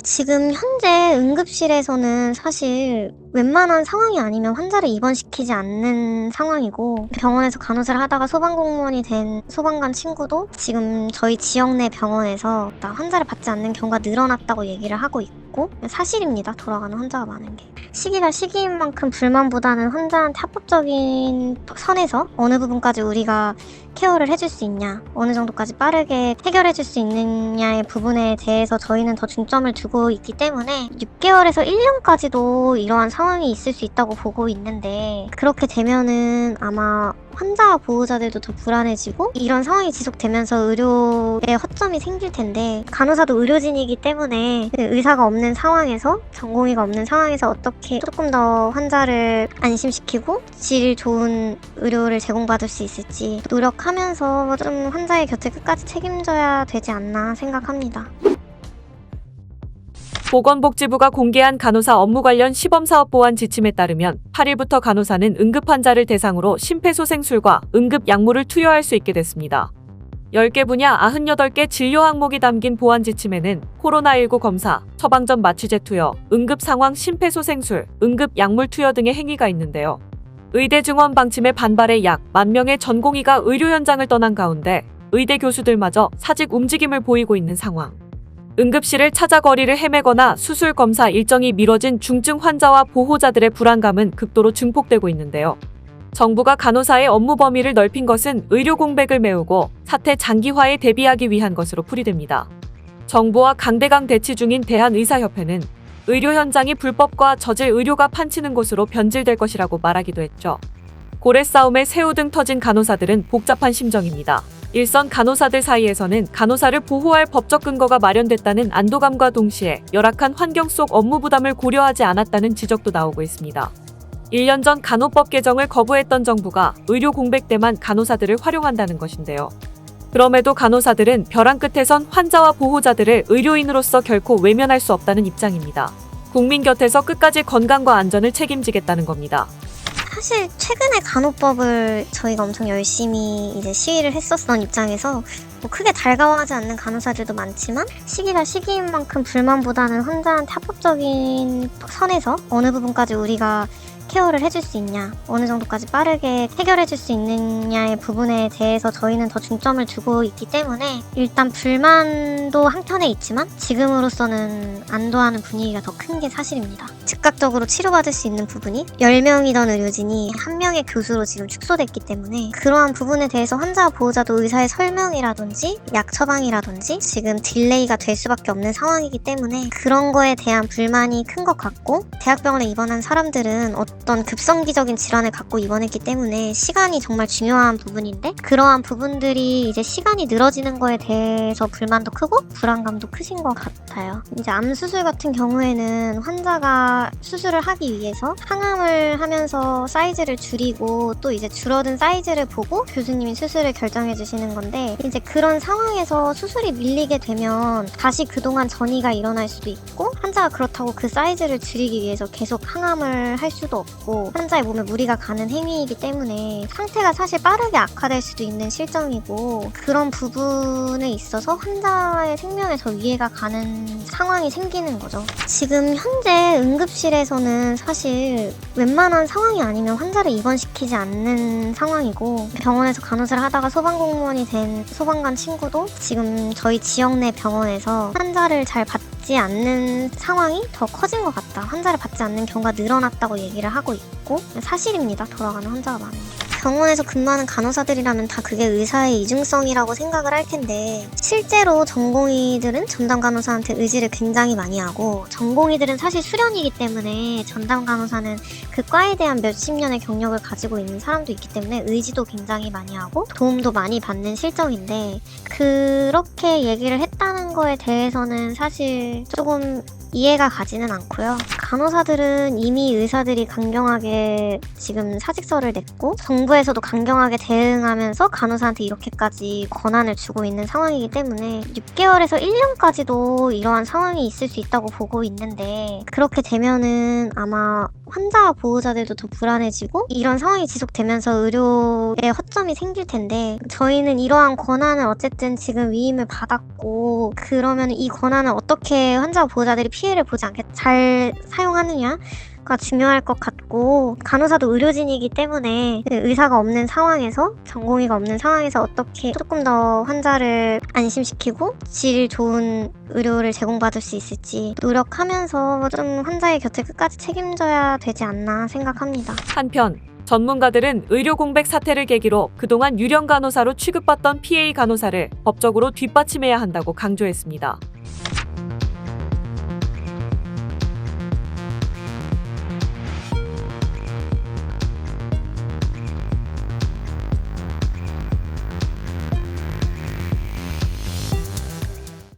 지금 현재 응급실에서는 사실 웬만한 상황이 아니면 환자를 입원시키지 않는 상황이고, 병원에서 간호사를 하다가 소방공무원이 된 소방관 친구도 지금 저희 지역 내 병원에서 환자를 받지 않는 경우가 늘어났다고 얘기를 하고 있고, 사실입니다. 돌아가는 환자가 많은 게. 시기가 시기인 만큼 불만보다는 환자한테 합법적인 선에서 어느 부분까지 우리가 케어를 해줄 수 있냐, 어느 정도까지 빠르게 해결해줄 수 있느냐의 부분에 대해서 저희는 더 중점을 두고 있기 때문에 6개월에서 1년까지도 이러한 상황이 있을 수 있다고 보고 있는데, 그렇게 되면은 아마 환자와 보호자들도 더 불안해지고 이런 상황이 지속되면서 의료에 허점이 생길 텐데, 간호사도 의료진이기 때문에 의사가 없는 상황에서, 전공의가 없는 상황에서 어떻게 조금 더 환자를 안심시키고 질 좋은 의료를 제공받을 수 있을지 노력하면서 좀 환자의 곁을 끝까지 책임져야 되지 않나 생각합니다. 보건복지부가 공개한 간호사 업무 관련 시범사업 보완 지침에 따르면 8일부터 간호사는 응급환자를 대상으로 심폐소생술과 응급약물을 투여할 수 있게 됐습니다. 10개 분야 98개 진료 항목이 담긴 보완 지침에는 코로나19 검사, 처방전 마취제 투여, 응급상황 심폐소생술, 응급약물 투여 등의 행위가 있는데요. 의대 증원 방침에 반발해 약 10,000명의 전공의가 의료 현장을 떠난 가운데 의대 교수들마저 사직 움직임을 보이고 있는 상황. 응급실을 찾아 거리를 헤매거나 수술 검사 일정이 미뤄진 중증 환자와 보호자들의 불안감은 극도로 증폭되고 있는데요. 정부가 간호사의 업무 범위를 넓힌 것은 의료 공백을 메우고 사태 장기화에 대비하기 위한 것으로 풀이됩니다. 정부와 강대강 대치 중인 대한의사협회는 의료 현장이 불법과 저질 의료가 판치는 곳으로 변질될 것이라고 말하기도 했죠. 고래 싸움에 새우등 터진 간호사들은 복잡한 심정입니다. 일선 간호사들 사이에서는 간호사를 보호할 법적 근거가 마련됐다는 안도감과 동시에 열악한 환경 속 업무 부담을 고려하지 않았다는 지적도 나오고 있습니다. 1년 전 간호법 개정을 거부했던 정부가 의료 공백 때만 간호사들을 활용한다는 것인데요. 그럼에도 간호사들은 벼랑 끝에선 환자와 보호자들을 의료인으로서 결코 외면할 수 없다는 입장입니다. 국민 곁에서 끝까지 건강과 안전을 책임지겠다는 겁니다. 사실 최근에 간호법을 저희가 엄청 열심히 이제 시위를 했었던 입장에서 크게 달가워하지 않는 간호사들도 많지만, 시기가 시기인 만큼 불만보다는 환자한테 합법적인 선에서 어느 부분까지 우리가 케어를 해줄 수 있냐, 어느 정도까지 빠르게 해결해줄 수 있느냐의 부분에 대해서 저희는 더 중점을 두고 있기 때문에, 일단 불만도 한켠에 있지만 지금으로서는 안도하는 분위기가 더 큰 게 사실입니다. 즉각적으로 치료받을 수 있는 부분이 10명이던 의료진이 1명의 교수로 지금 축소됐기 때문에, 그러한 부분에 대해서 환자와 보호자도 의사의 설명이라든지 약 처방이라든지 지금 딜레이가 될 수밖에 없는 상황이기 때문에 그런 거에 대한 불만이 큰 것 같고, 대학병원에 입원한 사람들은 어떤 급성기적인 질환을 갖고 입원했기 때문에 시간이 정말 중요한 부분인데, 그러한 부분들이 이제 시간이 늘어지는 거에 대해서 불만도 크고 불안감도 크신 것 같아요. 이제 암 수술 같은 경우에는 환자가 수술을 하기 위해서 항암을 하면서 사이즈를 줄이고 또 이제 줄어든 사이즈를 보고 교수님이 수술을 결정해 주시는 건데, 이제 그런 상황에서 수술이 밀리게 되면 다시 그동안 전이가 일어날 수도 있고, 환자가 그렇다고 그 사이즈를 줄이기 위해서 계속 항암을 할 수도 없고, 환자의 몸에 무리가 가는 행위이기 때문에 상태가 사실 빠르게 악화될 수도 있는 실정이고, 그런 부분에 있어서 환자의 생명에 더 위해가 가는 상황이 생기는 거죠. 지금 현재 응급실에서는 사실 웬만한 상황이 아니면 환자를 입원시키지 않는 상황이고, 병원에서 간호사를 하다가 소방공무원이 된 소방관 친구도 지금 저희 지역 내 병원에서 환자를 잘 받지 않는 상황이 더 커진 것 같다, 환자를 받지 않는 경우가 늘어났다고 얘기를 하고 있고, 사실입니다. 돌아가는 환자가 많은 게. 병원에서 근무하는 간호사들이라면 다 그게 의사의 이중성이라고 생각을 할 텐데, 실제로 전공의들은 전담 간호사한테 의지를 굉장히 많이 하고, 전공의들은 사실 수련이기 때문에 전담 간호사는 그 과에 대한 몇십 년의 경력을 가지고 있는 사람도 있기 때문에 의지도 굉장히 많이 하고 도움도 많이 받는 실정인데, 그렇게 얘기를 했다는 거에 대해서는 사실 조금 이해가 가지는 않고요. 간호사들은 이미 의사들이 강경하게 지금 사직서를 냈고 정부에서도 강경하게 대응하면서 간호사한테 이렇게까지 권한을 주고 있는 상황이기 때문에 6개월에서 1년까지도 이러한 상황이 있을 수 있다고 보고 있는데, 그렇게 되면은 아마 환자와 보호자들도 더 불안해지고 이런 상황이 지속되면서 의료에 허점이 생길 텐데, 저희는 이러한 권한을 어쨌든 지금 위임을 받았고, 그러면 이 권한을 어떻게 환자와 보호자들이 피해를 보지 않게 잘 사용하느냐가 중요할 것 같고, 간호사도 의료진이기 때문에 의사가 없는 상황에서, 전공의가 없는 상황에서 어떻게 조금 더 환자를 안심시키고 질 좋은 의료를 제공받을 수 있을지 노력하면서 좀 환자의 곁을 끝까지 책임져야 되지 않나 생각합니다. 한편 전문가들은 의료 공백 사태를 계기로 그동안 유령 간호사로 취급받던 PA 간호사를 법적으로 뒷받침해야 한다고 강조했습니다.